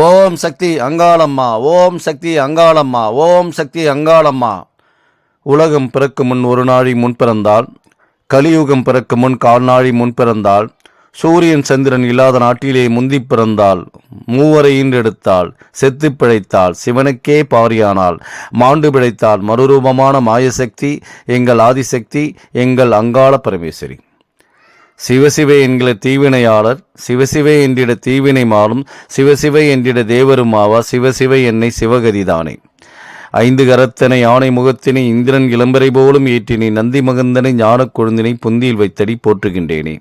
ஓம் சக்தி அங்காளம்மா, ஓம் சக்தி அங்காளம்மா, ஓம் சக்தி அங்காளம்மா. உலகம் பிறக்கும் முன் ஒரு நாழி முன் பிறந்தாள், கலியுகம் பிறக்கும் முன் கால்நாழி முன் பிறந்தாள், சூரியன் சந்திரன் இல்லாத நாட்டிலே முந்தி பிறந்தாள், மூவரை ஈன்றெடுத்தாள், செத்து பிழைத்தாள், சிவனுக்கே பாரியானாள், மாண்டு பிழைத்தாள், மறுரூபமான மாயசக்தி, எங்கள் ஆதிசக்தி, எங்கள் அங்காள பரமேஸ்வரி. சிவசிவை என்கிற தீவினையாளர், சிவசிவை என்றிட தீவினை மாறும், சிவசிவை என்றிட தேவருமாவா, சிவசிவை என்னை சிவகதிதானே. ஐந்து கரத்தனை யானை முகத்தினை இந்திரன் இளம்பரை போலும் ஏற்றினை, நந்தி மகந்தனை ஞானக் கொழுந்தினை புந்தியில் வைத்தடி போற்றுகின்றேனே.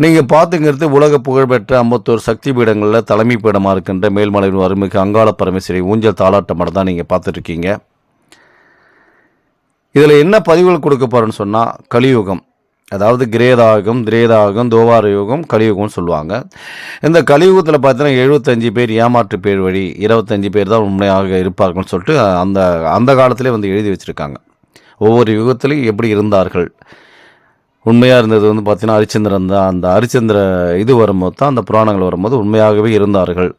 நீங்கள் பார்த்துங்கிறது உலக புகழ்பெற்ற 51 சக்தி பீடங்களில் தலைமை பீடமாக இருக்கின்ற மேல்மலையின் அருள்மிகு அங்காள பரமேஸ்வரி ஊஞ்சல் தாளாட்ட மடம் தான் நீங்கள் பார்த்துட்ருக்கீங்க. இதில் என்ன பதிவுகள் கொடுக்க போகிறேன்னு சொன்னால், கலியுகம், அதாவது திரேதாயுகம், தோவார யுகம், கலியுகம்னு சொல்லுவாங்க. இந்த கலியுகத்தில் பார்த்தீங்கன்னா 75 பேர் ஏமாற்று பேர் வழி, 25 பேர் தான் உண்மையாக இருப்பார்கள்னு சொல்லிட்டு அந்த காலத்திலே எழுதி வச்சுருக்காங்க. ஒவ்வொரு யுகத்திலையும் எப்படி இருந்தார்கள். உண்மையாக இருந்தது பார்த்தீங்கன்னா ஹரிச்சந்திரன் தான். அந்த ஹரிச்சந்திர இது வரும்போது தான், அந்த புராணங்கள் வரும்போது உண்மையாகவே இருந்தார்கள்.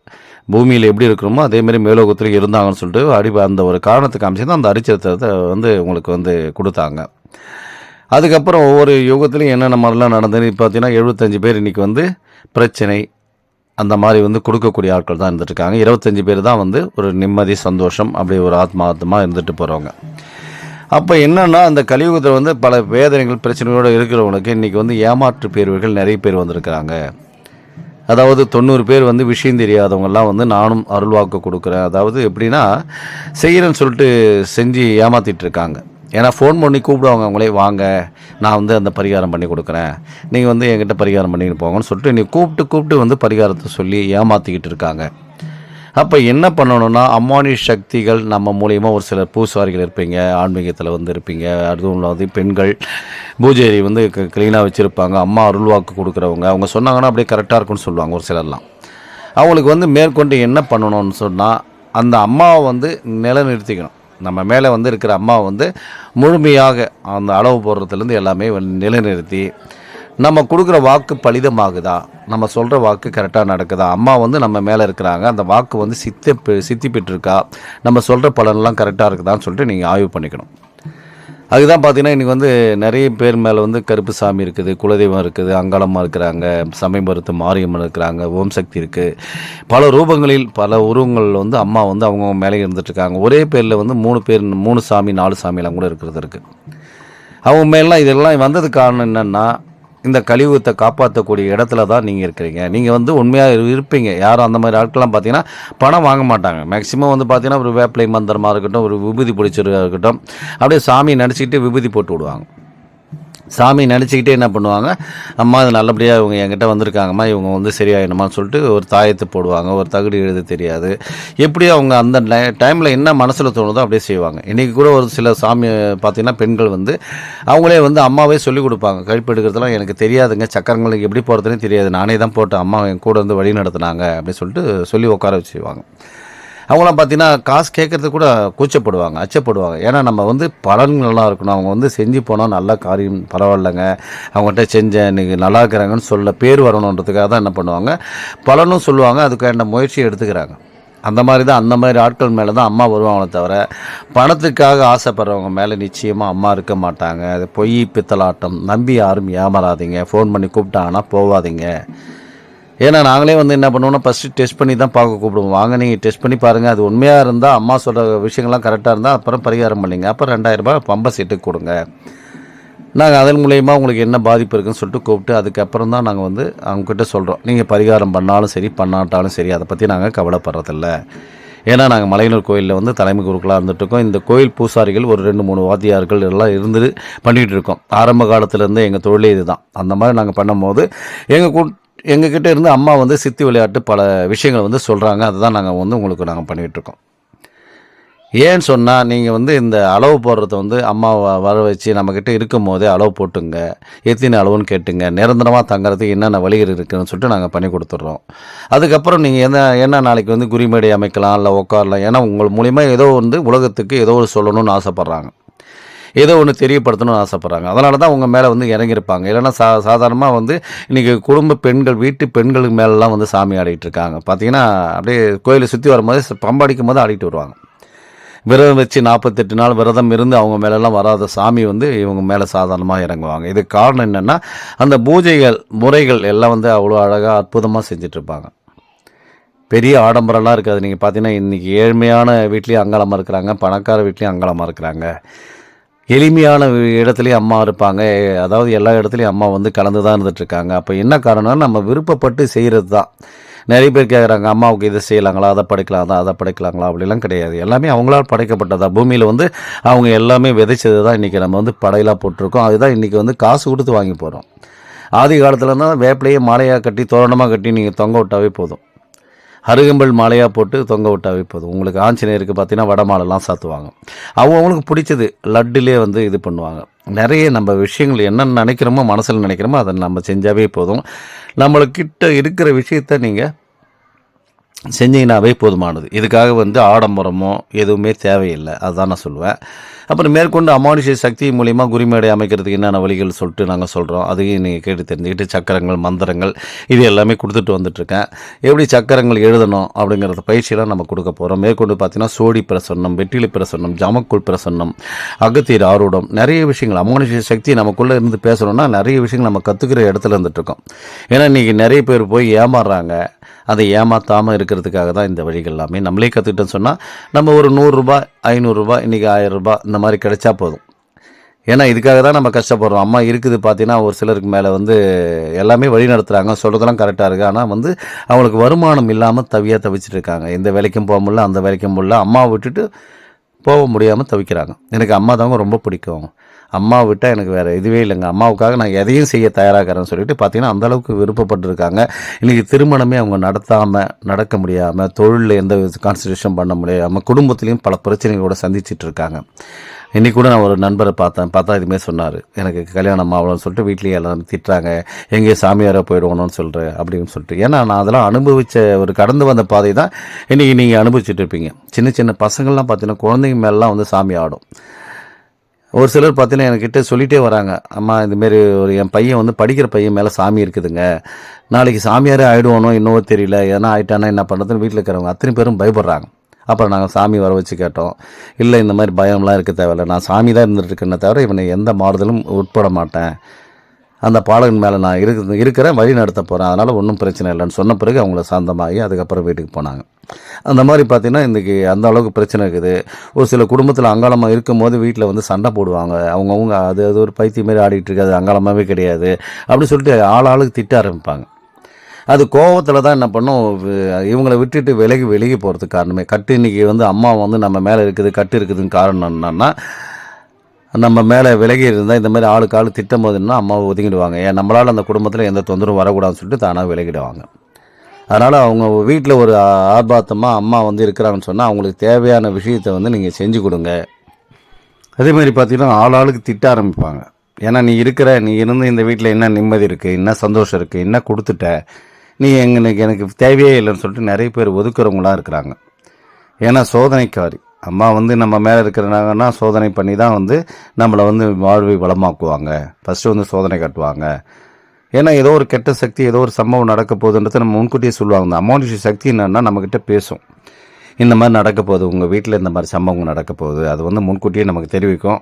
பூமியில் எப்படி இருக்கணுமோ அதேமாரி மேலோகத்தில் இருந்தாங்கன்னு சொல்லிட்டு அந்த ஒரு காரணத்துக்கு அமைச்சு தான் அந்த ஹரிச்சந்திரத்தை உங்களுக்கு கொடுத்தாங்க. அதுக்கப்புறம் ஒவ்வொரு யுகத்துலையும் என்னென்ன மாதிரிலாம் நடந்தது பார்த்தீங்கன்னா 75 பேர் இன்றைக்கி பிரச்சனை அந்த மாதிரி கொடுக்கக்கூடிய ஆட்கள் தான் இருந்துட்டுருக்காங்க. 25 பேர் தான் ஒரு நிம்மதி சந்தோஷம் அப்படி ஒரு ஆத்மார்த்தமாக இருந்துட்டு போகிறவங்க. அப்போ என்னென்னா, அந்த கலியுகத்தில் பல வேதனைகள் பிரச்சனைகளோடு இருக்கிறவங்களுக்கு இன்றைக்கி ஏமாற்று பேர்வர்கள் நிறைய பேர் வந்திருக்கிறாங்க. அதாவது 90 பேர் விஷயம் தெரியாதவங்கெல்லாம் நானும் அருள்வாக்கு கொடுக்குறேன், அதாவது எப்படின்னா செய்கிறேன்னு சொல்லிட்டு செஞ்சு ஏமாற்றிட்டு இருக்காங்க. ஏன்னா ஃபோன் பண்ணி கூப்பிடுவாங்க, அவங்களே வாங்க நான் அந்த பரிகாரம் பண்ணி கொடுக்குறேன், நீங்கள் என்கிட்ட பரிகாரம் பண்ணிட்டு போங்கன்னு சொல்லிட்டு நீ கூப்பிட்டு பரிகாரத்தை சொல்லி ஏமாற்றிக்கிட்டு இருக்காங்க. அப்போ என்ன பண்ணணும்னா, அம்மானி சக்திகள் நம்ம மூலியமாக ஒரு சிலர் பூசாரிகள் இருப்பீங்க, ஆன்மீகத்தில் இருப்பீங்க, அதுவும் பெண்கள் பூஜை க்ளீனாக வச்சுருப்பாங்க, அம்மா அருள்வாக்கு கொடுக்குறவங்க, அவங்க சொன்னாங்கன்னா அப்படியே கரெக்டாக இருக்குன்னு சொல்லுவாங்க ஒரு சிலர்லாம். அவங்களுக்கு மேற்கொண்டு என்ன பண்ணணும்னு சொன்னால், அந்த அம்மாவை நிலைநிறுத்திக்கணும். நம்ம மேலே இருக்கிற அம்மாவை முழுமையாக அந்த அளவு போடுறதுலேருந்து எல்லாமே நிலைநிறுத்தி, நம்ம கொடுக்குற வாக்கு பலிதமாகுதா, நம்ம சொல்கிற வாக்கு கரெக்டாக நடக்குதா, அம்மா நம்ம மேலே இருக்கிறாங்க, அந்த வாக்கு சித்தி பெற்றிருக்கா, நம்ம சொல்கிற பலன்லாம் கரெக்டாக இருக்குதான்னு சொல்லிட்டு நீங்கள் ஆய்வு பண்ணிக்கணும். அதுதான் பார்த்தீங்கன்னா இன்றைக்கி நிறைய பேர் மேலே கருப்பு சாமி இருக்குது, குலதெய்வம் இருக்குது, அங்காளம்மா இருக்கிறாங்க, சமயபுரத்து மாரியம்மன் இருக்கிறாங்க, ஓம் சக்தி இருக்குது. பல ரூபங்களில் பல உருவங்கள் அம்மா அவங்க மேலே இருந்துகிட்ருக்காங்க. ஒரே பேரில் 3 பேர், 3 சாமி 4 சாமியெல்லாம் கூட இருக்கிறது இருக்குது. அவங்க மேலாம் இதெல்லாம் வந்ததுக்கு காரணம் என்னென்னா, இந்த கலியுகத்தை காப்பாற்றக்கூடிய இடத்துல தான் நீங்கள் இருக்கிறீங்க. நீங்கள் உண்மையாக இருப்பீங்க. யாரும் அந்த மாதிரி ஆட்கள்லாம் பார்த்தீங்கன்னா பணம் வாங்க மாட்டாங்க. மேக்ஸிமம் பார்த்தீங்கன்னா ஒரு வேப்பிலை மந்திரமாக இருக்கட்டும், ஒரு விபூதி பிடிச்சதாக இருக்கட்டும், அப்படியே சாமியை நினச்சிக்கிட்டு விபூதி போட்டு விடுவாங்க. சாமி நினச்சிக்கிட்டே என்ன பண்ணுவாங்க, அம்மா இது நல்லபடியாக இவங்க என்கிட்ட வந்திருக்காங்கம்மா, இவங்க சரியாயிடுமான்னு சொல்லிட்டு ஒரு தாயத்தை போடுவாங்க. ஒரு தகுதி எழுத தெரியாது, எப்படியோ அவங்க அந்த டைமில் என்ன மனசில் தோணுதோ அப்படியே செய்வாங்க. இன்றைக்கி கூட ஒரு சில சாமி பார்த்திங்கன்னா பெண்கள் அவங்களே அம்மாவே சொல்லிக் கொடுப்பாங்க. கழிப்பு எடுக்கிறதுலாம் எனக்கு தெரியாதுங்க, சக்கரங்களுக்கு எப்படி போகிறதுனே தெரியாது, நானே தான் போட்டு அம்மா என் கூட வழி நடத்துனாங்க அப்படின்னு சொல்லிட்டு சொல்லி உட்கார வச்சுருவாங்க. அவங்களாம் பார்த்தீங்கன்னா காசு கேட்குறது கூட கூச்சப்படுவாங்க, அச்சப்படுவாங்க. ஏன்னா நம்ம பலன்கள்லாம் இருக்கணும். அவங்க செஞ்சு போனால் நல்ல காரியம் பரவாயில்லைங்க, அவங்ககிட்ட செஞ்சேன் இன்றைக்கி நல்லா இருக்கிறாங்கன்னு சொல்ல பேர் வரணுன்றதுக்காக தான் என்ன பண்ணுவாங்க, பலனும் சொல்லுவாங்க, அதுக்கான முயற்சியை எடுத்துக்கிறாங்க. அந்த மாதிரி ஆட்கள் மேலே தான் அம்மா வருவாங்களே தவிர, பணத்துக்காக ஆசைப்படுறவங்க மேலே நிச்சயமாக அம்மா இருக்க மாட்டாங்க. அது பொய் பித்தலாட்டம், நம்பி யாரும் ஏமாறாதீங்க. ஃபோன் பண்ணி கூப்பிட்டாங்கன்னா போகாதீங்க. ஏன்னா நாங்களே என்ன பண்ணுவோம்னா, ஃபஸ்ட்டு டெஸ்ட் பண்ணி தான் பார்க்க கூப்பிடுவோம். வாங்க நீங்கள் டெஸ்ட் பண்ணி பாருங்கள், அது உண்மையாக இருந்தால், அம்மா சொல்கிற விஷயங்கள்லாம் கரெக்டாக இருந்தால் அப்புறம் பரிகாரம் பண்ணிங்க. அப்புறம் 2000 ரூபாய் பம்பை செட்டுக்கு கொடுங்க. நாங்கள் அதன் மூலயமா உங்களுக்கு என்ன பாதிப்பு இருக்குதுன்னு சொல்லிட்டு கூப்பிட்டு அதுக்கப்புறம் தான் நாங்கள் அவங்கக்கிட்ட சொல்கிறோம். நீங்கள் பரிகாரம் பண்ணாலும் சரி பண்ணாட்டாலும் சரி, அதை பற்றி நாங்கள் கவலைப்படுறதில்ல. ஏன்னா நாங்கள் மலையனூர் கோயிலில் தலைமை குருக்களாக இருந்துகிட்ருக்கோம். இந்த கோயில் பூசாரிகள் ஒரு 2-3 வாத்தியார்கள் எல்லாம் இருந்துட்டு பண்ணிகிட்டு இருக்கோம். ஆரம்ப காலத்துலேருந்து எங்கள் தொழிலே இது தான். அந்த மாதிரி நாங்கள் பண்ணும்போது எங்ககிட்ட இருந்து அம்மா சித்தி விளையாட்டு பல விஷயங்கள் சொல்கிறாங்க. அதுதான் நாங்கள் உங்களுக்கு நாங்கள் பண்ணிகிட்ருக்கோம். ஏன்னு சொன்னால், நீங்கள் இந்த அளவு போடுறத அம்மாவை வர வச்சு நம்மக்கிட்ட இருக்கும் போதே அளவு போட்டுங்க, எத்தனை அளவுன்னு கேட்டுங்க, நிரந்தரமாக தங்குறதுக்கு என்னென்ன வழிகள் இருக்குதுன்னு சொல்லிட்டு நாங்கள் பண்ணி கொடுத்துட்றோம். அதுக்கப்புறம் நீங்கள் என்ன நாளைக்கு குறிமேடை அமைக்கலாம், இல்லை உட்காரலாம். ஏன்னா உங்கள் மூலிமா ஏதோ உலகத்துக்கு ஏதோ ஒரு சொல்லணும்னு ஆசைப்பட்றாங்க. ஏதோ ஒன்று தெரியப்படுத்தணும்னு ஆசைப்பட்றாங்க. அதனால தான் உங்கள் மேலே வந்து இறங்கியிருப்பாங்க. இல்லைன்னா சாதாரணமாக வந்து இன்றைக்கி குடும்ப பெண்கள் வீட்டு பெண்களுக்கு மேலெலாம் வந்து சாமி ஆடிட்டு இருக்காங்க. பார்த்தீங்கன்னா அப்படியே கோயிலை சுற்றி வரும்போது பம்படிக்கும் போது ஆடிட்டு வருவாங்க. விரதம் வச்சு 48 நாள் விரதம் இருந்து அவங்க மேலெல்லாம் வராத சாமி வந்து இவங்க மேலே சாதாரணமாக இறங்குவாங்க. இதுக்கு காரணம் என்னென்னா அந்த பூஜைகள் முறைகள் எல்லாம் வந்து அவ்வளோ அழகாக அற்புதமாக செஞ்சிட்ருப்பாங்க. பெரிய ஆடம்பரம்லாம் இருக்காது. நீங்கள் பார்த்தீங்கன்னா இன்றைக்கி ஏழ்மையான வீட்லேயும் அங்காளமாக இருக்கிறாங்க, பணக்கார வீட்லேயும் அங்காளமாக இருக்கிறாங்க. எளிமையான இடத்துலையும் அம்மா இருப்பாங்க. அதாவது எல்லா இடத்துலையும் அம்மா வந்து கலந்து தான் இருந்துகிட்ருக்காங்க. அப்போ என்ன காரணம்னா நம்ம விருப்பப்பட்டு செய்கிறது தான். நிறைய பேர் கேட்குறாங்க, அம்மாவுக்கு இதை செய்யலாங்களா, அதை படைக்கலாம் அதை படைக்கலாங்களா, அப்படிலாம் கிடையாது. எல்லாமே அவங்களால் படைக்கப்பட்டதா. பூமியில் வந்து அவங்க எல்லாமே விதைச்சது தான் இன்றைக்கி நம்ம வந்து படையலாக போட்டிருக்கோம். அதுதான் இன்றைக்கி வந்து காசு கொடுத்து வாங்கி போகிறோம். ஆதி காலத்தில் தான் வேப்பிலையே மாலையாக கட்டி தோரணமாக கட்டி நீங்கள் தொங்க விட்டாவே போதும். அருகம்பல் மாலையாக போட்டு தொங்க விட்டாவே போதும். உங்களுக்கு ஆஞ்சநேயருக்கு பார்த்தீங்கன்னா வட மாலைலாம் சாத்துவாங்க. அவங்களுக்கு பிடிச்சது லட்டுலேயே வந்து இது பண்ணுவாங்க. நிறைய நம்ம விஷயங்கள் என்னென்ன நினைக்கிறோமோ மனசில் நினைக்கிறோமோ அதை நம்ம செஞ்சாவே போதும். நம்மளுக்கிட்ட இருக்கிற விஷயத்த நீங்கள் செஞ்சீங்கன்னாவே போதுமானது. இதுக்காக வந்து ஆடம்பரமோ எதுவுமே தேவையில்லை. அதுதான் நான் சொல்லுவேன். அப்புறம் மேற்கொண்டு அமானுஷ்ய சக்தி மூலிமா குறிமேடை அமைக்கிறதுக்கு என்னென்ன வழிகள் சொல்லிட்டு நாங்கள் சொல்கிறோம். அதையும் நீங்கள் கேட்டு தெரிஞ்சுக்கிட்டு சக்கரங்கள் மந்திரங்கள் இது எல்லாமே கொடுத்துட்டு வந்துட்டுருக்கேன். எப்படி சக்கரங்கள் எழுதணும் அப்படிங்கிறத பயிற்சியெல்லாம் நம்ம கொடுக்க போகிறோம். மேற்கொண்டு பார்த்தீங்கன்னா சோடி பிரசன்னம், வெற்றிலை பிரசன்னம், ஜமக்குள் பிரசன்னம், அகத்தீர் ஆரூடம், நிறைய விஷயங்கள் அமானுஷ்ய சக்தி நமக்குள்ளே இருந்து பேசணும்னா நிறைய விஷயங்கள் நம்ம கற்றுக்கிற இடத்துல இருந்துகிட்ருக்கோம். ஏன்னா இன்றைக்கி நிறைய பேர் போய் ஏமாறுறாங்க. அதை ஏமாற்றாமல் இருக்கிறதுக்காக தான் இந்த வழிகள் எல்லாமே. நம்மளே கற்றுக்கிட்டோன்னு சொன்னால் நம்ம ஒரு 100 ரூபாய் 500 ரூபாய் இன்றைக்கி 1000 ரூபாய் இந்த மாதிரி கிடைச்சா போதும். ஏன்னா இதுக்காக தான் நம்ம கஷ்டப்படுறோம். அம்மா இருக்குது பார்த்தீங்கன்னா ஒரு சிலருக்கு மேலே வந்து எல்லாமே வழி நடத்துகிறாங்க, சொல்கிறதெல்லாம் கரெக்டாக இருக்குது. ஆனால் வந்து அவங்களுக்கு வருமானம் இல்லாமல் தவிச்சிட்டு இருக்காங்க. எந்த வேலைக்கும் போக முடியல, அந்த வேலைக்கும் முடியல, அம்மாவை விட்டுட்டு போக முடியாமல் தவிக்கிறாங்க. எனக்கு அம்மா தாங்க ரொம்ப பிடிக்கும், அம்மாவை விட்டால் எனக்கு வேறு இதுவே இல்லைங்க, அம்மாவுக்காக நான் எதையும் செய்ய தயாராகிறேன்னு சொல்லிட்டு பார்த்தீங்கன்னா அந்தளவுக்கு விருப்பப்பட்டுருக்காங்க. இன்றைக்கி திருமணமே அவங்க நடக்க முடியாமல், தொழிலில் எந்த கான்சன்ட்ரேஷன் பண்ண முடியாமல், குடும்பத்துலேயும் பல பிரச்சனைகளோட சந்திச்சிட்டு இருக்காங்க. இன்றைக்கி கூட நான் ஒரு நண்பரை பார்த்தா இதுமாரி சொன்னார், எனக்கு கல்யாணம் ஆகலன்னு சொல்லிட்டு வீட்லேயே எல்லாம் திட்டுறாங்க, எங்கேயோ சாமியாராக போயிடுவோன்னு சொல்கிறேன் அப்படின்னு சொல்லிட்டு. ஏன்னா நான் அதெல்லாம் அனுபவித்த ஒரு கடந்து வந்த பாதை தான் இன்றைக்கி நீங்கள் அனுபவிச்சுட்டு இருப்பீங்க. சின்ன சின்ன பசங்கள்லாம் பார்த்தீங்கன்னா குழந்தைங்க மேலாம் வந்து சாமி ஆடும். ஒரு சிலர் பார்த்தீங்கன்னா என்கிட்ட சொல்லிகிட்டே வராங்க, அம்மா இதுமாரி ஒரு என் பையன் வந்து படிக்கிற பையன் மேலே சாமி இருக்குதுங்க, நாளைக்கு சாமியாரே ஆகிடுவானோ இன்னவோ தெரியல, எதனா ஆகிட்டானா என்ன பண்ணுறதுன்னு வீட்டில் இருக்கிறவங்க அத்தனை பேரும் பயப்படுறாங்க. அப்புறம் நாங்கள் சாமி வர வச்சு கேட்டோம். இல்லை இந்த மாதிரி பயம்லாம் இருக்க தேவையில்லை, நான் சாமி தான் இருந்துகிட்ருக்கேன்னே தவிர இவனை எந்த மாறுதலும் உட்பட மாட்டேன், அந்த பாலகன் மேலே நான் இருக்கிறேன், வழி நடத்த போகிறேன், அதனால் ஒன்றும் பிரச்சனை இல்லைன்னு சொன்ன பிறகு அவங்கள சாந்தமாகி அதுக்கப்புறம் வீட்டுக்கு போனாங்க. அந்த மாதிரி பார்த்திங்கன்னா இன்றைக்கி அந்த அளவுக்கு பிரச்சனை இருக்குது. ஒரு சில குடும்பத்தில் அங்காளமாக இருக்கும் போது வீட்டில் வந்து சண்டை போடுவாங்க. அவங்கவுங்க அது ஒரு பைத்தியம் மாரி ஆடிட்டு இருக்காது, அங்காளமாகவே கிடையாது அப்படின்னு சொல்லிட்டு ஆளுக்கு திட்ட ஆரம்பிப்பாங்க. அது கோபத்தில் தான் என்ன பண்ணும், இவங்களை விட்டுட்டு விலகி போகிறதுக்கு காரணமே கட்டு. இன்றைக்கி வந்து அம்மா வந்து நம்ம மேலே இருக்குது, கட்டு இருக்குதுன்னு காரணம் என்னன்னா, நம்ம மேலே விலகி இருந்தால் இந்த மாதிரி ஆளுக்கு திட்டம் போதுன்னா அம்மாவை ஒதுங்கிடுவாங்க. ஏன் நம்மளால் அந்த குடும்பத்தில் எந்த தொந்தரவும் வரக்கூடாதுன்னு சொல்லிட்டு தானாக விலகிடுவாங்க. அதனால் அவங்க வீட்டில் ஒரு ஆர்ப்பாட்டமாக அம்மா வந்து இருக்கிறாங்கன்னு சொன்னால் அவங்களுக்கு தேவையான விஷயத்தை வந்து நீங்கள் செஞ்சு கொடுங்க. அதேமாதிரி பார்த்தீங்கன்னா ஆளுக்கு திட்ட ஆரம்பிப்பாங்க. ஏன்னா நீ இருந்து இந்த வீட்டில் என்ன நிம்மதி இருக்குது, என்ன சந்தோஷம் இருக்குது, என்ன கொடுத்துட்ட, நீ எனக்கு தேவையே இல்லைன்னு சொல்லிட்டு நிறைய பேர் ஒதுக்குறவங்களாம் இருக்கிறாங்க. ஏன்னா சோதனைக்காரி அம்மா வந்து நம்ம மேலே இருக்கிறனாங்கன்னா சோதனை பண்ணி தான் வந்து நம்மளை வந்து வாழ்வை வளமாக்குவாங்க. ஃபஸ்ட்டு வந்து சோதனை காட்டுவாங்க. ஏன்னா ஏதோ ஒரு கெட்ட சக்தி, ஏதோ ஒரு சம்பவம் நடக்க போகுதுன்றதை நம்ம முன்கூட்டியே சொல்லுவாங்க. இந்த அமானுஷ்ய சக்தி என்னென்னா நம்மக்கிட்ட பேசும், இந்த மாதிரி நடக்க போகுது, உங்கள் வீட்டில் இந்த மாதிரி சம்பவம் நடக்க போகுது, அது வந்து முன்கூட்டியே நமக்கு தெரிவிக்கும்.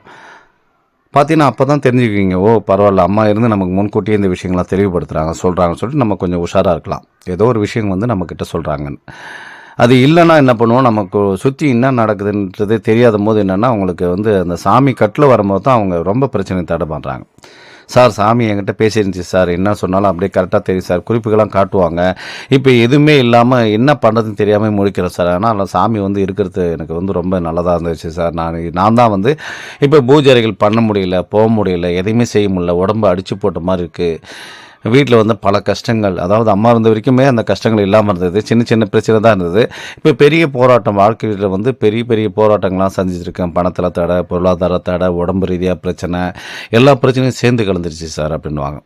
பார்த்தீங்கன்னா அப்போ தான் தெரிஞ்சுக்குவீங்க, ஓ பரவாயில்ல, அம்மா இருந்து நமக்கு முன்கூட்டியே இந்த விஷயங்கள்லாம் தெளிவுபடுத்துகிறாங்கன்னு சொல்லிட்டு நம்ம கொஞ்சம் உஷாராக இருக்கலாம். ஏதோ ஒரு விஷயம் வந்து நம்மக்கிட்ட சொல்கிறாங்கன்னு. அது இல்லைன்னா என்ன பண்ணுவோம், நமக்கு சுற்றி என்ன நடக்குதுன்றது தெரியாத போது என்னென்னா அவங்களுக்கு வந்து அந்த சாமி கட்டில் வரும்போது தான் அவங்க ரொம்ப பிரச்சனை தடை பண்ணுறாங்க. சார் சாமி என்கிட்ட பேசியிருந்துச்சு சார், என்ன சொன்னாலும் அப்படியே கரெக்டாக தெரியும் சார், குறிப்புகள்லாம் காட்டுவாங்க, இப்போ எதுவுமே இல்லாமல் என்ன பண்ணுறதுன்னு தெரியாமல் முழிக்கிறேன் சார், ஆனால் சாமி வந்து இருக்கிறது எனக்கு வந்து ரொம்ப நல்லதாக இருந்துச்சு சார், நான் தான் வந்து இப்போ பூஜைகள் பண்ண முடியல, போக முடியல, எதையுமே செய்ய முடியல, உடம்பு அடித்து போட்ட மாதிரி இருக்குது, வீட்டில் வந்து பல கஷ்டங்கள், அதாவது அம்மா இருந்த வரைக்குமே அந்த கஷ்டங்கள் இல்லாமல் இருந்தது, சின்ன சின்ன பிரச்சனை தான் இருந்தது. இப்போ பெரிய போராட்டம், வாழ்க்கையில் வந்து பெரிய பெரிய போராட்டங்கள்லாம் சந்திச்சிருக்கேன். பணத்தில் தடை, பொருளாதார தடை, உடம்பு ரீதியாக பிரச்சனை, எல்லா பிரச்சனையும் சேர்ந்து கலந்துருச்சு சார் அப்படின்வாங்க.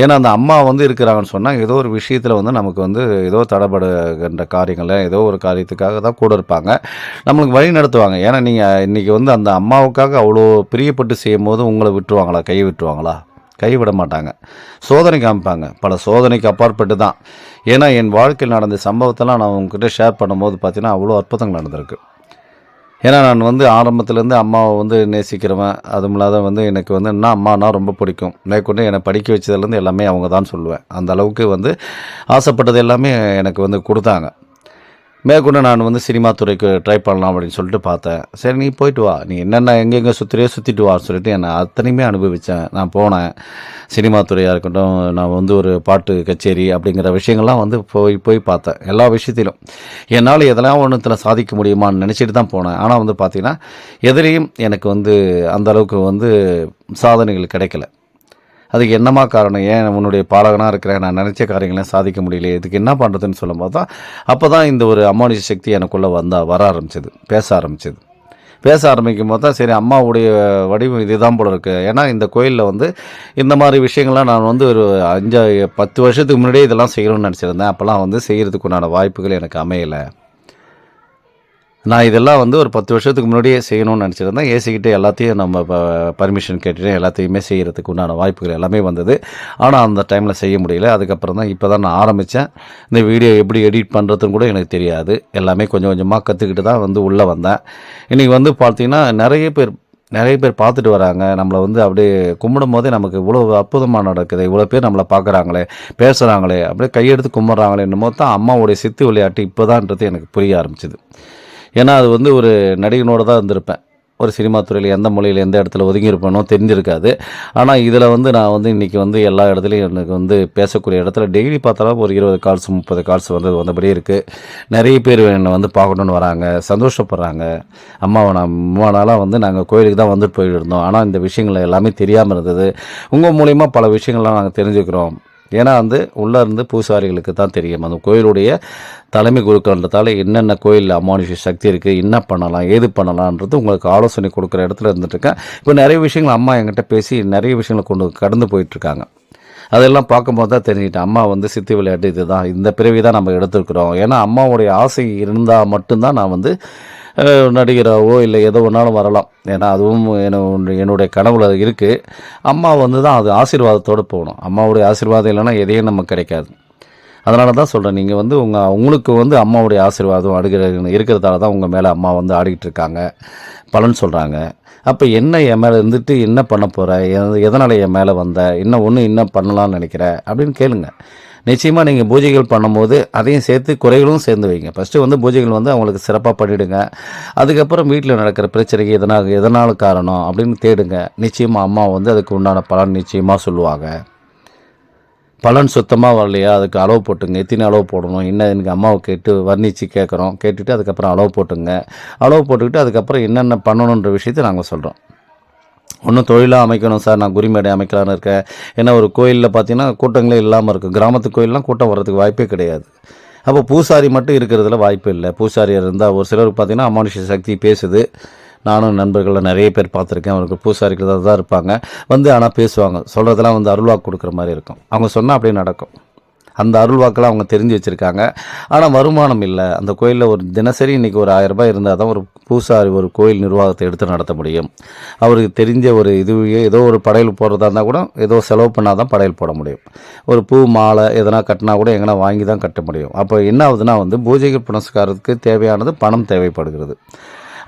ஏன்னா அந்த அம்மா வந்து இருக்கிறாங்கன்னு சொன்னால் ஏதோ ஒரு விஷயத்தில் வந்து நமக்கு வந்து ஏதோ தடைபடுகின்ற காரியங்களை ஏதோ ஒரு காரியத்துக்காக தான் கூட இருப்பாங்க, நம்மளுக்கு வழி நடத்துவாங்க. ஏன்னா நீங்கள் இன்றைக்கி வந்து அந்த அம்மாவுக்காக அவ்வளோ பிரியப்பட்டு செய்யும் போது உங்களை விட்டுருவாங்களா? கை விட்டுருவாங்களா? கைவிட மாட்டாங்க. சோதனை காமிப்பாங்க. பல சோதனைக்கு அப்பாற்பட்டு தான். ஏன்னா என் வாழ்க்கையில் நடந்த சம்பவத்தெல்லாம் நான் உங்ககிட்ட ஷேர் பண்ணும்போது பார்த்தீங்கன்னா அவ்வளோ அற்புதங்கள் நடந்திருக்கு. ஏன்னா நான் வந்து ஆரம்பத்துலேருந்து அம்மாவை வந்து நேசிக்கிறவன். அதுவும் இல்லாத வந்து எனக்கு வந்து என்ன அம்மானா ரொம்ப பிடிக்கும். மேற்கொண்டு என்னை படிக்க வச்சதுலேருந்து எல்லாமே அவங்க தான் சொல்லுவேன். அந்த அளவுக்கு வந்து ஆசைப்பட்டது எல்லாமே எனக்கு வந்து கொடுத்தாங்க. மேற்கொண்டு நான் வந்து சினிமா துறைக்கு ட்ரை பண்ணலாம் அப்படின்னு சொல்லிட்டு பார்த்தேன். சரி நீ போயிட்டு வா, நீ என்னென்ன எங்கெங்கே சுற்றியோ சுற்றிட்டு வான்னு சொல்லிட்டு என்னை அத்தனையுமே அனுபவித்தேன். நான் போனேன். சினிமா துறையாக இருக்கட்டும், நான் வந்து ஒரு பாட்டு கச்சேரி அப்படிங்கிற விஷயங்கள்லாம் வந்து போய் போய் பார்த்தேன். எல்லா விஷயத்திலும் என்னால் எதெல்லாம் ஒன்றுத்தில் சாதிக்க முடியுமான்னு நினச்சிட்டு தான் போனேன். ஆனால் வந்து பார்த்திங்கன்னா எதிலையும் எனக்கு வந்து அந்த அளவுக்கு வந்து சாதனைகள் கிடைக்கல. அதுக்கு என்னமா காரணம்? ஏன் உன்னுடைய பாலகனாக இருக்கிறேன், நான் நினச்ச காரியங்களையும் சாதிக்க முடியல, இதுக்கு என்ன பண்ணுறதுன்னு சொல்லும்போது தான் அப்போ தான் இந்த ஒரு அமானுஷ சக்தி எனக்குள்ளே வர ஆரம்பிச்சது, பேச ஆரம்பிக்கும் போது தான் சரி அம்மாவுடைய வடிவம் இதுதான் போல இருக்குது. ஏன்னா இந்த கோயிலில் வந்து இந்த மாதிரி விஷயங்கள்லாம் நான் வந்து ஒரு 10 வருஷத்துக்கு முன்னாடியே இதெல்லாம் செய்யணும்னு நினச்சிருந்தேன். அப்போல்லாம் வந்து செய்கிறதுக்கு உண்டான வாய்ப்புகள் எனக்கு அமையலை. நான் இதெல்லாம் வந்து ஒரு 10 வருஷத்துக்கு முன்னாடியே செய்யணும்னு நினச்சிருந்தேன். ஏசிக்கிட்டு எல்லாத்தையும் நம்ம பர்மிஷன் கேட்டுட்டு எல்லாத்தையுமே செய்கிறதுக்கு உண்டான வாய்ப்புகள் எல்லாமே வந்தது. ஆனால் அந்த டைமில் செய்ய முடியல. அதுக்கப்புறம் தான் இப்போ தான் நான் ஆரம்பித்தேன். இந்த வீடியோ எப்படி எடிட் பண்ணுறதுன்னு கூட எனக்கு தெரியாது. எல்லாமே கொஞ்சம் கொஞ்சமாக கற்றுக்கிட்டு தான் வந்து உள்ளே வந்தேன். இன்றைக்கி வந்து பார்த்திங்கன்னா நிறைய பேர் பார்த்துட்டு வராங்க. நம்மளை வந்து அப்படியே கும்பிடும் போதே நமக்கு இவ்வளோ அற்புதமாக நடக்குது, இவ்வளோ பேர் நம்மளை பார்க்குறாங்களே, பேசுகிறாங்களே, அப்படியே கையெடுத்து கும்பிட்றாங்களே என்னமோ தான் அம்மாவுடைய சித்து விளையாட்டு இப்போ தான்ன்றது எனக்கு புரிய ஆரம்பிச்சிது. ஏன்னா அது வந்து ஒரு நடிகனோடு தான் இருந்திருப்பேன். ஒரு சினிமா துறையில் எந்த மொழியில் எந்த இடத்துல ஒதுங்கியிருப்பேனோ தெரிஞ்சிருக்காது. ஆனால் இதில் வந்து நான் வந்து இன்றைக்கி வந்து எல்லா இடத்துலையும் எனக்கு வந்து பேசக்கூடிய இடத்துல டெய்லி பார்த்தாலும் ஒரு 20 கால்ஸ் 30 கால்ஸ் வந்து வந்தபடியே இருக்குது. நிறைய பேர் என்னை வந்து பார்க்கணுன்னு வராங்க, சந்தோஷப்படுறாங்க. அம்மாவை ரொம்ப நாளாக வந்து நாங்கள் கோயிலுக்கு தான் வந்துட்டு போயிட்டு இருந்தோம், ஆனால் இந்த விஷயங்கள் எல்லாமே தெரியாமல் இருந்தது. உங்கள் மூலிமா பல விஷயங்கள்லாம் நாங்கள் தெரிஞ்சுக்கிறோம். ஏன்னா வந்து உள்ளே இருந்து பூசாரிகளுக்கு தான் தெரியும் அந்த கோயிலுடைய தலைமை குருக்கள்ன்றதால என்னென்ன கோயிலில் அமானுஷ சக்தி இருக்குது, என்ன பண்ணலாம், ஏது பண்ணலான்றது உங்களுக்கு ஆலோசனை கொடுக்குற இடத்துல இருந்துட்டுருக்கேன். இப்போ நிறைய விஷயங்கள் அம்மா என்கிட்ட பேசி நிறைய விஷயங்களை கடந்து போயிட்டுருக்காங்க. அதெல்லாம் பார்க்கும்போது தான் தெரிஞ்சுக்கிட்டேன் அம்மா வந்து சித்து விளையாட்டு இதுதான், இந்த பிறவி தான் நம்ம எடுத்துருக்குறோம். ஏன்னா அம்மாவுடைய ஆசை இருந்தால் மட்டும்தான் நான் வந்து நடிகராகவோ இல்லை எதோ ஒன்றாலும் வரலாம். ஏன்னா அதுவும் என்னுடைய கனவுல இருக்குது. அம்மா வந்து தான் அது ஆசீர்வாதத்தோடு போகணும். அம்மாவுடைய ஆசீர்வாதம் இல்லைன்னா எதையும் நமக்கு கிடைக்காது. அதனால தான் சொல்கிறேன், நீங்கள் வந்து உங்களுக்கு வந்து அம்மாவுடைய ஆசீர்வாதம் இருக்கிறதால தான் உங்கள் மேலே அம்மா வந்து ஆடிக்கிட்டு இருக்காங்க, பலன் சொல்கிறாங்க. அப்போ என்ன என் மேலே இருந்துட்டு என்ன பண்ண போகிற, எதனால் என் மேலே வந்த, இன்னும் பண்ணலான்னு நினைக்கிற அப்படின்னு கேளுங்க. நிச்சயமாக நீங்கள் பூஜைகள் பண்ணும்போது அதையும் சேர்த்து குறைகளும் சேர்ந்து வைங்க. ஃபஸ்ட்டு வந்து பூஜைகள் வந்து அவங்களுக்கு சிறப்பாக பண்ணிவிடுங்க. அதுக்கப்புறம் வீட்டில் நடக்கிற பிரச்சனைக்கு எதனால் காரணம் அப்படின்னு தேடுங்க. நிச்சயமாக அம்மா வந்து அதுக்கு உண்டான பலன் நிச்சயமாக சொல்லுவாங்க. பலன் சுத்தமாக வரலையா, அதுக்கு அளவு போட்டுங்க. எத்தனை அளவு போடணும், என்ன எனக்கு அம்மாவை வர்ணித்து கேட்டுட்டு அதுக்கப்புறம் அளவு போட்டுங்க. அளவு போட்டுக்கிட்டு அதுக்கப்புறம் என்னென்ன பண்ணணுன்ற விஷயத்தை நாங்கள் சொல்கிறோம். ஒன்றும் தொழிலாக அமைக்கணும் சார், நான் குறிமேடை அமைக்கலான்னு இருக்கேன். ஏன்னா ஒரு கோயிலில் பார்த்தீங்கன்னா கூட்டங்களே இல்லாமல் இருக்குது. கிராமத்து கோயிலெலாம் கூட்டம் வர்றதுக்கு வாய்ப்பே கிடையாது. அப்போ பூசாரி மட்டும் இருக்கிறதுல வாய்ப்பு இல்லை. பூசாரியாக இருந்தால் ஒரு சிலருக்கு பார்த்தீங்கன்னா அமானுஷ சக்தி பேசுது. நானும் நண்பர்களில் நிறைய பேர் பார்த்துருக்கேன். அவருக்கு பூசாரிகள் தான் இருப்பாங்க வந்து, ஆனால் பேசுவாங்க, சொல்கிறதெல்லாம் வந்து அருள்வாக்கு கொடுக்குற மாதிரி இருக்கும். அவங்க சொன்னால் அப்படியே நடக்கும். அந்த அருள்வாக்கெல்லாம் அவங்க தெரிஞ்சு வச்சுருக்காங்க. ஆனால் வருமானம் இல்லை. அந்த கோயிலில் ஒரு தினசரி இன்றைக்கி ஒரு 1000 ரூபாய் இருந்தால் தான் ஒரு பூசாரி ஒரு கோயில் நிர்வாகத்தை எடுத்து நடத்த முடியும். அவருக்கு தெரிஞ்ச ஒரு ஏதோ ஒரு படையல் போடுறதா இருந்தால் கூட ஏதோ செலவு பண்ணால் தான் படையல் போட முடியும். ஒரு பூ மாலை எதனா கட்டினா கூட எங்கன்னா வாங்கி தான் கட்ட முடியும். அப்போ என்ன ஆகுதுன்னா வந்து பூஜைகள் புனஸ்காரத்துக்கு தேவையானது பணம் தேவைப்படுகிறது.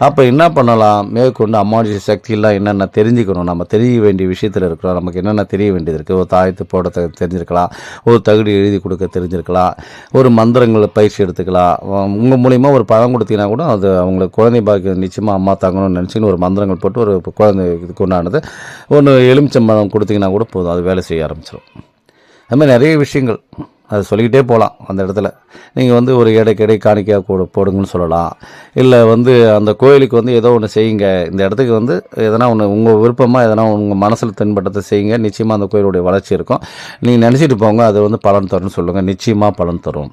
அப்போ என்ன பண்ணலாம், மேற்கொண்டு அமானுஷ சக்தியெல்லாம் என்னென்ன தெரிஞ்சுக்கணும். நம்ம தெரிய வேண்டிய விஷயத்தில் இருக்கிறோம். நமக்கு என்னென்ன தெரிய வேண்டியது இருக்குது. ஒரு தாயத்து போட தெரிஞ்சிருக்கலாம், ஒரு தகுதி எழுதி கொடுக்க தெரிஞ்சிருக்கலாம், ஒரு மந்திரங்களை பயிற்சி எடுத்துக்கலாம். உங்கள் மூலிமா ஒரு பழம் கொடுத்தீங்கன்னா கூட அது அவங்களுக்கு குழந்தை பாக்கியம் நிச்சயமாக அம்மா தாங்கணும்னு நினச்சின்னு ஒரு மந்திரங்கள் போட்டு ஒரு குழந்தை இதுக்கு உண்டானது ஒன்று எலுமிச்சம்பழம் கொடுத்தீங்கன்னா கூட போதும், அது வேலை செய்ய ஆரம்பிச்சிடும். அதுமாதிரி நிறைய விஷயங்கள் அது சொல்லிக்கிட்டே போகலாம். அந்த இடத்துல நீங்கள் வந்து ஒரு எடை காணிக்கையாக போடுங்கன்னு சொல்லலாம். இல்லை வந்து அந்த கோயிலுக்கு வந்து ஏதோ ஒன்று செய்யுங்க, இந்த இடத்துக்கு வந்து எதனா ஒன்று உங்கள் விருப்பமாக எதனா உங்கள் மனசில் தென்பட்டதை செய்யுங்க. நிச்சயமாக அந்த கோயிலுடைய வளர்ச்சி இருக்கும். நீங்கள் நினச்சிட்டு போங்க, அது வந்து பலன் தரும்னு சொல்லுங்கள். நிச்சயமாக பலன் தரும்.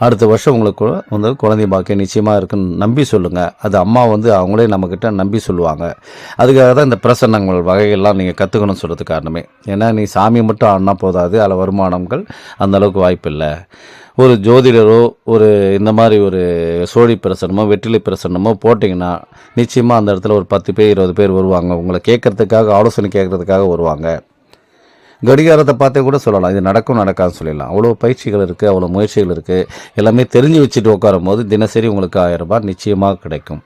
அடுத்த வருஷம் உங்களுக்கு வந்து குழந்தை பாக்கியம் நிச்சயமாக இருக்குன்னு நம்பி சொல்லுங்கள். அது அம்மா வந்து அவங்களே நம்மக்கிட்ட நம்பி சொல்லுவாங்க. அதுக்காக தான் இந்த பிரசன்னங்கள் வகைகள்லாம் நீங்கள் கற்றுக்கணும்னு சொல்கிறது காரணமே. ஏன்னா நீ சாமி மட்டும் ஆடினா போதாது, அதில் வருமானங்கள் அந்தளவுக்கு வாய்ப்பில்லை. ஒரு ஜோதிடரோ ஒரு இந்த மாதிரி ஒரு சோழி பிரசனமோ வெற்றிலை பிரசனமோ போட்டிங்கன்னா நிச்சயமாக அந்த இடத்துல ஒரு 10 பேர் 20 பேர் வருவாங்க. உங்களை கேட்குறதுக்காக, ஆலோசனை கேட்குறதுக்காக வருவாங்க. கடிகாரத்தை பார்த்தே கூட சொல்லலாம், இது நடக்கும் நடக்காதுன்னு சொல்லிடலாம். அவ்வளோ பயிற்சிகள் இருக்குது, அவ்வளோ முயற்சிகள் இருக்குது. எல்லாமே தெரிஞ்சு வச்சுட்டு உட்காரும் போது தினசரி உங்களுக்கு 1000 ரூபாய் நிச்சயமாக கிடைக்கும்.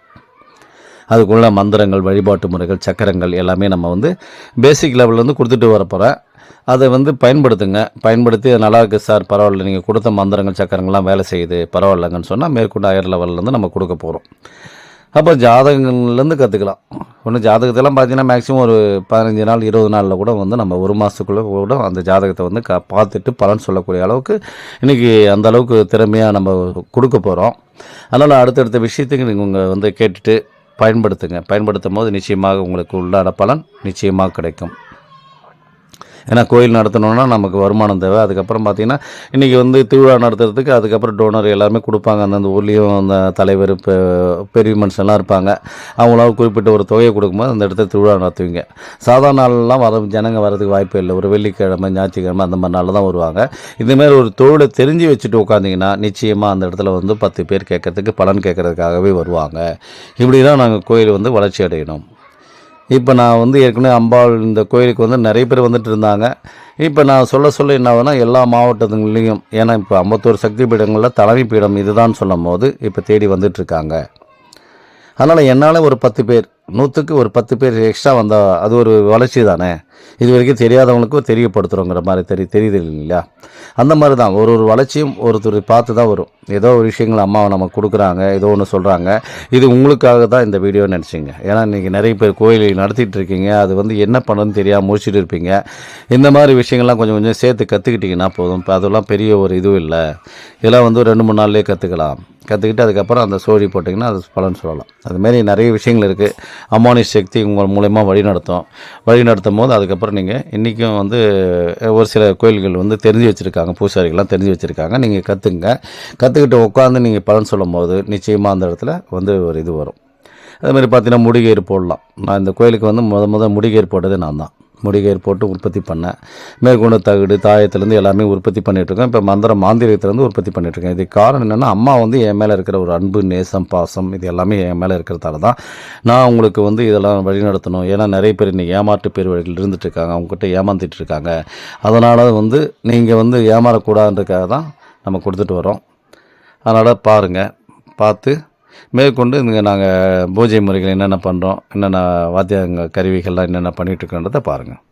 அதுக்குள்ள மந்திரங்கள், வழிபாட்டு முறைகள், சக்கரங்கள் எல்லாமே நம்ம வந்து பேசிக் லெவல்லேருந்து கொடுத்துட்டு வரப்போகிறேன். அதை வந்து பயன்படுத்துங்க. பயன்படுத்தி நல்லா இருக்குது சார், பரவாயில்ல, நீங்கள் கொடுத்த மந்திரங்கள் சக்கரங்கள்லாம் வேலை செய்யுது, பரவாயில்லைங்கன்னு சொன்னால் மேற்கொண்டு ஹையர் லெவல்லேருந்து நம்ம கொடுக்க போகிறோம். அப்போ ஜாதகங்கள்லேருந்து கற்றுக்கலாம். ஒன்று ஜாதகத்தெல்லாம் பார்த்தீங்கன்னா மேக்ஸிமம் ஒரு 15 நாள் 20 நாளில் கூட வந்து நம்ம ஒரு மாதத்துக்குள்ளே கூட அந்த ஜாதகத்தை வந்து பார்த்துட்டு பலன் சொல்லக்கூடிய அளவுக்கு இன்றைக்கி அந்த அளவுக்கு திறமையாக நம்ம கொடுக்க போகிறோம். அதனால் அடுத்தடுத்த விஷயத்துக்கு நீங்கள் உங்கள் வந்து கேட்டுட்டு பயன்படுத்துங்க. பயன்படுத்தும் போது நிச்சயமாக உங்களுக்கு உள்ளான பலன் நிச்சயமாக கிடைக்கும். ஏன்னா கோயில் நடத்தணுன்னா நமக்கு வருமானம் தேவை. அதுக்கப்புறம் பார்த்திங்கன்னா இன்றைக்கி வந்து திருவிழா நடத்துறதுக்கு அதுக்கப்புறம் டோனர் எல்லாமே கொடுப்பாங்க. அந்தந்த ஊர்லேயும் அந்த தலைவர் பெரிய மனுஷன்லாம் இருப்பாங்க. அவங்களால குறிப்பிட்ட ஒரு தொகையை கொடுக்கும்போது அந்த இடத்துல திருவிழா நடத்துவீங்க. சாதாரண நாள்லாம் ஜனங்க வரதுக்கு வாய்ப்பே இல்லை. ஒரு வெள்ளிக்கிழமை, ஞாயிற்றுக்கிழமை அந்த மாதிரி நாளில் தான் வருவாங்க. இந்தமாரி ஒரு தொழிலை தெரிஞ்சு வச்சுட்டு உட்காந்திங்கன்னா நிச்சயமாக அந்த இடத்துல வந்து 10 பேர் கேட்கறதுக்கு, பலன் கேட்கறதுக்காகவே வருவாங்க. இப்படி தான் நாங்கள் கோயில் வந்து வளர்ச்சி அடையணும். இப்போ நான் வந்து ஏற்கனவே அம்பாள் இந்த கோயிலுக்கு வந்து நிறைய பேர் வந்துட்டு இருந்தாங்க. இப்போ நான் சொல்ல என்ன ஆகுதுன்னா எல்லா மாவட்டத்துலேயும், ஏன்னா இப்போ 51 சக்தி பீடங்களில் தலைமை பீடம் இதுதான் சொல்லும் போது இப்போ தேடி வந்துட்டுருக்காங்க. அதனால் என்னால் ஒரு 10 பேர், 100க்கு ஒரு 10 பேர் எக்ஸ்ட்ரா வந்தால் அது ஒரு வளர்ச்சி தானே. இது வரைக்கும் தெரியாதவங்களுக்கும் தெரியப்படுத்துகிறோங்கிற மாதிரி தெரியுது இல்லைங்களா. அந்த மாதிரி தான் ஒரு வளர்ச்சியும் ஒருத்தர் பார்த்து தான் வரும். ஏதோ ஒரு விஷயங்கள் அம்மாவை நம்ம கொடுக்குறாங்க, ஏதோ ஒன்று சொல்கிறாங்க, இது உங்களுக்காக தான் இந்த வீடியோ நினச்சிங்க. ஏன்னா இன்றைக்கி நிறைய பேர் கோயிலில் நடத்திட்டு இருக்கீங்க, அது வந்து என்ன பண்ணுறதுன்னு தெரியாமல் முடிச்சுட்டு இருப்பீங்க. இந்த மாதிரி விஷயங்கள்லாம் கொஞ்சம் கொஞ்சம் சேர்த்து கற்றுக்கிட்டிங்கன்னா போதும். இப்போ அதெல்லாம் பெரிய ஒரு இதுவும் இல்லை. இதெல்லாம் வந்து 2-3 நாள்லேயே கற்றுக்கிட்டு அதுக்கப்புறம் அந்த சோழி போட்டிங்கன்னா அது பலன் சொல்லலாம். அதுமாரி நிறைய விஷயங்கள் இருக்குது. அம்மானி சக்தி உங்கள் மூலயமா வழி நடத்தும் போது அதுக்கப்புறம் நீங்கள் இன்றைக்கும் வந்து ஒரு சில கோயில்கள் வந்து தெரிஞ்சு வச்சுருக்காங்க, பூசாரிகள்லாம் தெரிஞ்சு வச்சுருக்காங்க. நீங்கள் கற்றுக்கிட்டு உட்காந்து நீங்கள் பலன் சொல்லும் போது நிச்சயமாக அந்த இடத்துல வந்து ஒரு இது வரும். அதுமாதிரி பார்த்தீங்கன்னா முடிகயிறு போடலாம். நான் இந்த கோயிலுக்கு வந்து முதல் முடிகயிறு போட்டது நான் தான். முடிகயிறு போட்டு உற்பத்தி பண்ணேன். மேற்கொண்டு தகடு, தாயத்துலேருந்து எல்லாமே உற்பத்தி பண்ணிகிட்ருக்கேன். இப்போ மாந்திரிகத்துலேருந்து உற்பத்தி பண்ணிகிட்ருக்கேன். இதுக்கு காரணம் என்னென்னா அம்மா வந்து என் மேலே இருக்கிற ஒரு அன்பு, நேசம், பாசம் இது எல்லாமே என் மேலே இருக்கிறதால தான் நான் உங்களுக்கு வந்து இதெல்லாம் வழிநடத்தணும். ஏன்னா நிறைய பேர் இன்றைக்கி ஏமாற்று பேர் வழிகள் இருந்துகிட்ருக்காங்க, அவங்ககிட்ட ஏமாந்துட்டு இருக்காங்க. அதனால் வந்து நீங்கள் வந்து ஏமாறக்கூடாதுன்றதுக்காக தான் நம்ம கொடுத்துட்டு வரோம். அதனால் பாருங்கள், பார்த்து மேற்கொண்டு இங்கே நாங்கள் பூஜை முறைகள் என்னென்ன பண்ணுறோம், என்னென்ன வாத்தியங்கள் கருவிகள்லாம் என்னென்ன பண்ணிகிட்ருக்கோன்றதை பாருங்கள்.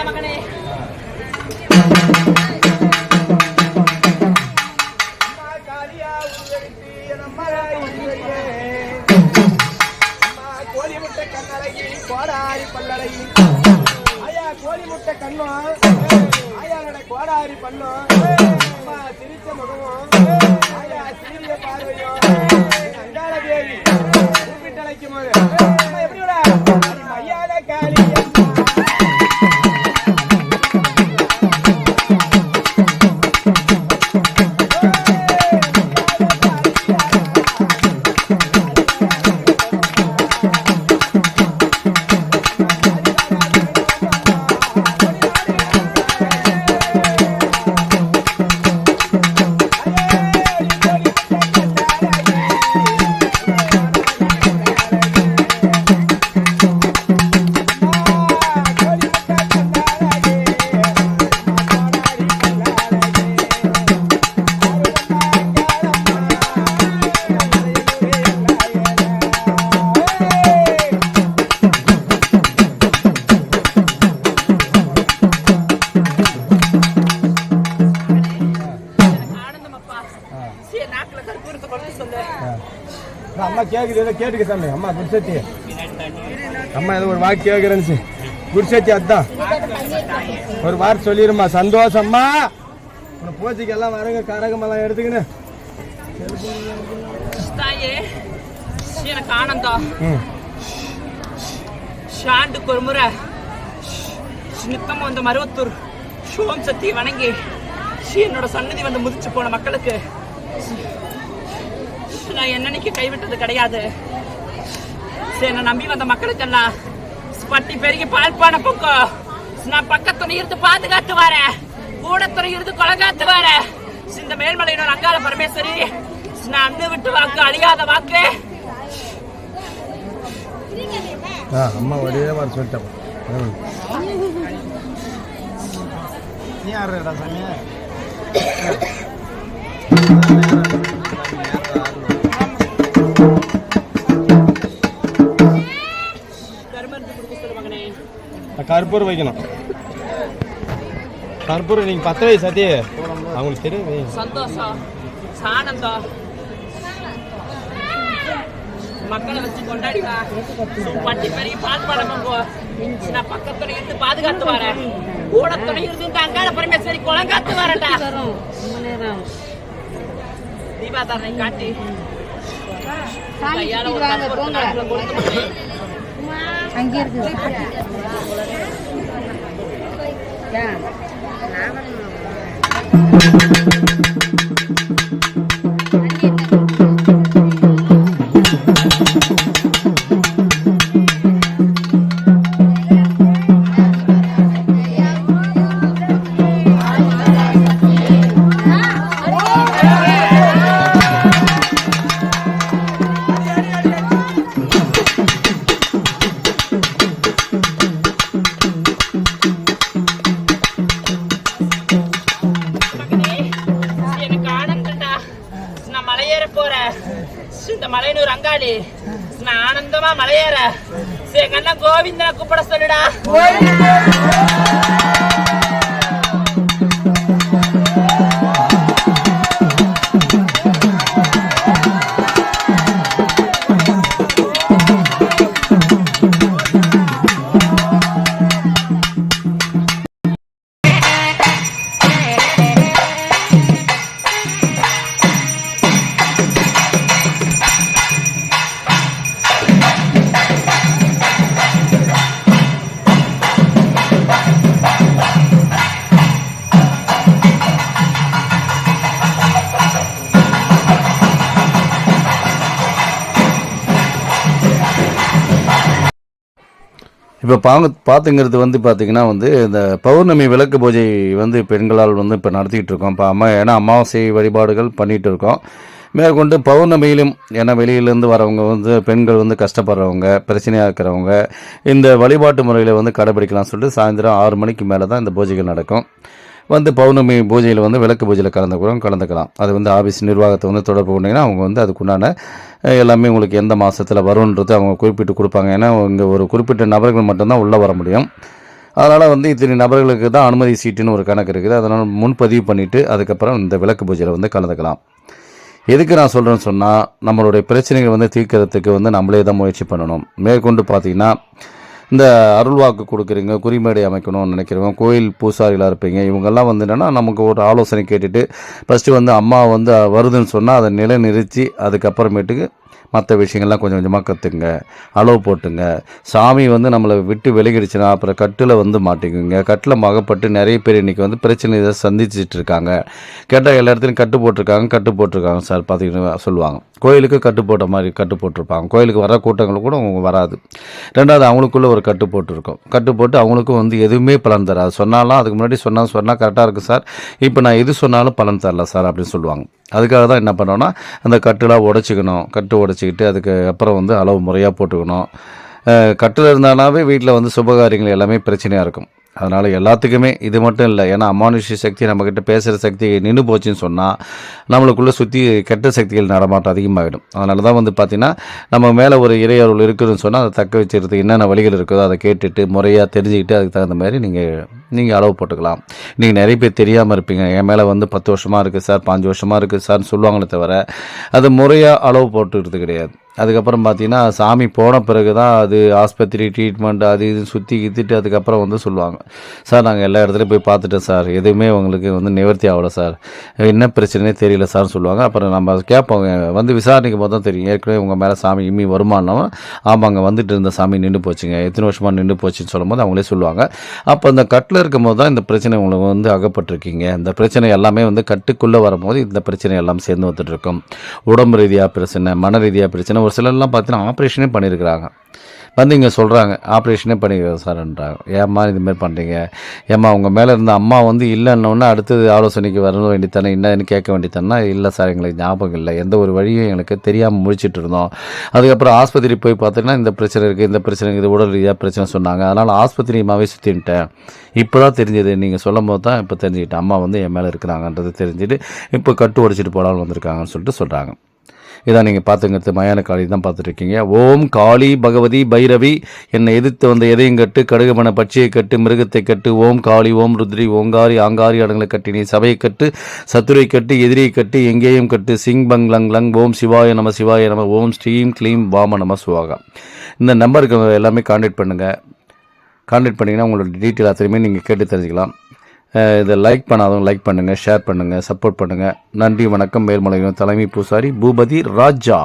மகனே கோழி முட்டை கண்ணழகி கோடாரி பல்லழகி ஐயா கோழி முட்டை கண்ணும் ஐயாவோட கோடாரி பண்ணும் அம்மா சிரிச்ச முகமும் ஐயா சிறிய பார்வையும் அங்காள தேவி கூப்பிட்டு அழைக்கும் போது எப்படி விட ஐயாட காளி அம்மா கேக்குது ஏதோ கேட்டுக்க சாமி அம்மா குடிசத்தி அம்மா ஏதோ ஒரு வாக்கு கேட்குறேன்னு குடிசத்தி அதுதான் ஒரு வார்த்தை சொல்லிடுமா சந்தோஷம்மா உன்னை பூஜைக்கு எல்லாம் வரங்க கரகமெல்லாம் எடுத்துக்கின்னு எனக்கு ஆனந்தம் ஷாண்டுக்கு ஒரு முறை நித்தமும் அந்த மருவத்தூர் சோம் சக்தியை வணங்கி என்னோட சன்னதி வந்து முதிச்சு போன மக்களுக்கு நான் என்னன்னைக்கு கைவிட்டது கிடையாது. என்னை நம்பி வந்த மக்களுக்கெல்லாம் பட்டி பெருகி பால்பான பக்கம் நான் பக்கத்துணை இருந்து பாதுகாத்து வரேன், கூடத்துறை இருந்து கொலகாத்து வரேன். இந்த மேல்மலையினோட அங்காள பரமேஸ்வரி நான் அண்ணு விட்டு வாக்கு அழியாத வாக்கு. அம்மா ஒரே மாதிரி சொல்லிட்டேன். நீ யாருடா சாமி? கற்பூரம் வைக்கணும். கற்பூரம் நீங்க 10 வயசு சத்தி அவங்களுக்கு தெரியும். சந்தோஷம் ஆனந்தம் மக்களை வச்சு கொண்டாடிவா பட்டி பெரிய பால் பழம் நான் பக்கத்துல இருந்து பாதுகாத்து வரேன், கூடத்துல இருந்து இந்த அங்காள பரமேஸ்வரி குளங்காத்து வரேன்டா. தீபாதாரனை காட்டி கையால ஒரு கற்பூரத்தை கொடுத்து அங்கே இருக்கு. இந்த மலையனூர் அங்காளி நான் ஆனந்தமா மலையேற கண்ணா கோவிந்தா கூப்பிட சொல்லுடா. இப்போ பார்த்துங்கிறது வந்து பார்த்திங்கன்னா வந்து இந்த பௌர்ணமி விளக்கு பூஜை வந்து பெண்களால் வந்து இப்போ நடத்திக்கிட்டு இருக்கோம். இப்போ ஏன்னா அமாவாசை வழிபாடுகள் பண்ணிகிட்டு இருக்கோம். மேற்கொண்டு பௌர்ணமியிலும் ஏன்னா வெளியிலேருந்து வரவங்க வந்து பெண்கள் வந்து கஷ்டப்படுறவங்க பிரச்சனையாக இருக்கிறவங்க இந்த வழிபாட்டு முறையில் வந்து கடைபிடிக்கலாம்னு சொல்லிட்டு சாயந்தரம் 6 மணிக்கு மேலே தான் இந்த பூஜைகள் நடக்கும். வந்து பௌர்ணமி பூஜையில் வந்து விளக்கு பூஜையில் கலந்துக்கலாம். அது வந்து ஆஃபீஸ் நிர்வாகத்தை வந்து தொடர்பு கொண்டீங்கன்னா அவங்க வந்து அதுக்குண்டான எல்லாமே உங்களுக்கு எந்த மாதத்தில் வரும்ன்றது அவங்க குறிப்பிட்டு கொடுப்பாங்க. ஏன்னா இங்கே ஒரு குறிப்பிட்ட நபர்கள் மட்டும்தான் உள்ளே வர முடியும். அதனால் வந்து இத்தனை நபர்களுக்கு தான் அனுமதி சீட்டுன்னு ஒரு கணக்கு இருக்குது. அதனால் முன்பதிவு பண்ணிவிட்டு அதுக்கப்புறம் இந்த விளக்கு பூஜையில் வந்து கலந்துக்கலாம். எதுக்கு நான் சொல்கிறேன்னு சொன்னால், நம்மளுடைய பிரச்சனைகள் வந்து தீர்க்கறதுக்கு வந்து நம்மளே தான் முயற்சி பண்ணணும். மேற்கொண்டு பார்த்திங்கன்னா, இந்த அருள்வாக்கு கொடுக்குறீங்க, குறிமேடை அமைக்கணும்னு நினைக்கிறவங்க, கோயில் பூசாரிகளாக இருப்பீங்க, இவங்கெல்லாம் வந்து என்னென்னா நமக்கு ஒரு ஆலோசனை கேட்டுட்டு ஃபஸ்ட்டு வந்து அம்மா வந்து வருதுன்னு சொன்னால் அதை நிலைநிறுத்தி அதுக்கப்புறமேட்டுக்கு மற்ற விஷயங்கள்லாம் கொஞ்சம் கொஞ்சமாக கற்றுக்குங்க, அளவு போட்டுங்க. சாமி வந்து நம்மளை விட்டு விலகிடுச்சுன்னா அப்புறம் கட்டில் வந்து மாட்டிக்குங்க. கட்டில் மகப்பட்டு நிறைய பேர் இன்றைக்கி வந்து பிரச்சனையை சந்திச்சுட்டு இருக்காங்க. கேட்டால் எல்லா இடத்துலையும் கட்டு போட்டிருக்காங்க சார் பார்த்தீங்கன்னா சொல்லுவாங்க. கோயிலுக்கு கட்டு போட்ட மாதிரி கட்டு போட்டிருப்பாங்க. கோயிலுக்கு வர கூட்டங்கள் கூட அவங்க வராது. ரெண்டாவது அவங்களுக்குள்ளே ஒரு கட்டு போட்டிருக்கும். கட்டு போட்டு அவங்களுக்கும் வந்து எதுவுமே பலன் தராது. சொன்னாலும் அதுக்கு முன்னாடி சொன்னால் கரெக்டாக இருக்குது சார், இப்போ நான் எது சொன்னாலும் பலன் தரல சார் அப்படின்னு சொல்லுவாங்க. அதுக்காக தான் என்ன பண்ணோன்னா அந்த கட்டுலாம் உடச்சிக்கணும். கட்டு உடச்சிக்கிட்டு அதுக்கு அப்புறம் வந்து அளவு முறையாக போட்டுக்கணும். கட்டில் இருந்தாலாவே வீட்டில் வந்து சுபகாரியங்கள் எல்லாமே பிரச்சனையாக இருக்கும். அதனால் எல்லாத்துக்குமே இது மட்டும் இல்லை, ஏன்னா அமானுஷ்ய சக்தி நம்மக்கிட்ட பேசுகிற சக்தி நின்று போச்சுன்னு சொன்னால் நம்மளுக்குள்ளே சுற்றி கெட்ட சக்திகள் நடமாட்டம் அதிகமாகிடும். அதனால தான் வந்து பார்த்திங்கன்னா நம்ம மேலே ஒரு இறையருள் இருக்குதுன்னு சொன்னால் அதை தக்க வச்சுக்கிறதுக்கு என்னென்ன வழிகள் இருக்குதோ அதை கேட்டுட்டு முறையாக தெரிஞ்சுக்கிட்டு அதுக்கு தகுந்த மாதிரி நீங்கள் அளவு போட்டுக்கலாம். நீங்கள் நிறைய பேர் தெரியாமல் இருப்பீங்க. என் மேலே வந்து 10 வருஷமாக இருக்குது சார், 5 வருஷமாக இருக்குது சார்னு சொல்லுவாங்களே தவிர அது முறையாக அளவு போட்டுக்கிறது கிடையாது. அதுக்கப்புறம் பார்த்தீங்கன்னா சாமி போன பிறகு தான் அது ஆஸ்பத்திரி ட்ரீட்மெண்ட் அது இது சுற்றி கித்திட்டு அதுக்கப்புறம் வந்து சொல்லுவாங்க, சார் நாங்கள் எல்லா இடத்துலையும் போய் பார்த்துட்டோம் சார், எதுவுமே உங்களுக்கு வந்து நிவர்த்தி ஆகலை சார், என்ன பிரச்சனையே தெரியல சார்னு சொல்லுவாங்க. அப்புறம் நம்ம கேட்போம், வந்து விசாரணைக்கும் போது தான் தெரியும் ஏற்கனவே உங்கள் மேலே சாமி இம்மி வருமானம். ஆமாங்க, வந்துட்டு இருந்த சாமி நின்று போச்சுங்க, எத்தனை வருஷமாக நின்று போச்சுன்னு சொல்லும்போது அவங்களே சொல்லுவாங்க. அப்போ இந்த கட்டில் இருக்கும் போது தான் இந்த பிரச்சனை உங்களுக்கு வந்து அகப்பட்டிருக்கீங்க. இந்த பிரச்சனை எல்லாமே வந்து கட்டுக்குள்ளே வரும்போது இந்த பிரச்சனை எல்லாம் சேர்ந்து வந்துட்டு இருக்கும். உடம்பு ரீதியாக பிரச்சனை, மன ரீதியாக பிரச்சனை. ஒரு சிலர்லாம் பார்த்தீங்கன்னா ஆப்ரேஷனே பண்ணியிருக்கிறாங்க. வந்து இங்கே சொல்கிறாங்க ஆப்ரேஷனே பண்ணிக்கிறேன் சார்ன்றாங்க. ஏம்மா இதுமாரி பண்ணுறீங்க? ஏம்மா உங்கள் மேலே இருந்த அம்மா வந்து இல்லைன்னொன்னே அடுத்தது ஆலோசனைக்கு வர வேண்டித்தானே, என்னன்னு கேட்க வேண்டித்தானே. இல்லை சார், எங்களுக்கு ஞாபகம் இல்லை, எந்த ஒரு வழியும் எங்களுக்கு தெரியாமல் முழிச்சிட்டு இருந்தோம். அதுக்கப்புறம் ஆஸ்பத்திரி போய் பார்த்தீங்கன்னா இந்த பிரச்சனை இருக்குது, இந்த பிரச்சனை இருக்குது, உடல் ரீதியாக பிரச்சனை சொன்னாங்க. அதனால் ஆஸ்பத்திரியுமாவே சுற்றின்ட்டேன். இப்போ தான் தெரிஞ்சது, நீங்கள் சொல்லும் போது தான் இப்போ தெரிஞ்சுக்கிட்டேன் அம்மா வந்து என் மேலே இருக்கிறாங்கன்றது தெரிஞ்சுட்டு இப்போ கட்டு உடைச்சிட்டு போடாமல் வந்திருக்காங்கன்னு சொல்லிட்டு சொல்கிறாங்க. இதான் நீங்கள் பார்த்துங்கிறது மயான காளி தான் பார்த்துட்ருக்கீங்க. ஓம் காளி பகவதி பைரவி, என்னை எதிர்த்து வந்த எதையும் கட்டு, கடுகுமண பட்சியை கட்டு, மிருகத்தை கட்டு. ஓம் காளி ஓம் ருத்ரி ஓங்காரி ஆங்காரி அடங்களை கட்டி, நீ சபையை கட்டு, சத்துரை கட்டு, எதிரியை கட்டு, எங்கேயும் கட்டு. சிங் பங் லங் லங். ஓம் சிவாய நம சிவாய நம. ஓம் ஸ்ரீம் க்ளீம் வாம நம சுவாகா. இந்த நம்பருக்கு எல்லாமே கான்டாக்ட் பண்ணுங்கள். கான்டாக்ட் பண்ணிங்கன்னா உங்களோட டீட்டெயில் அத்தனையுமே நீங்கள் கேட்டு தெரிஞ்சுக்கலாம். இதை லைக் பண்ணாதவங்க லைக் பண்ணுங்கள், ஷேர் பண்ணுங்கள், சப்போர்ட் பண்ணுங்கள். நன்றி, வணக்கம். மேல்மலையின் தலைமை பூசாரி பூபதி ராஜா.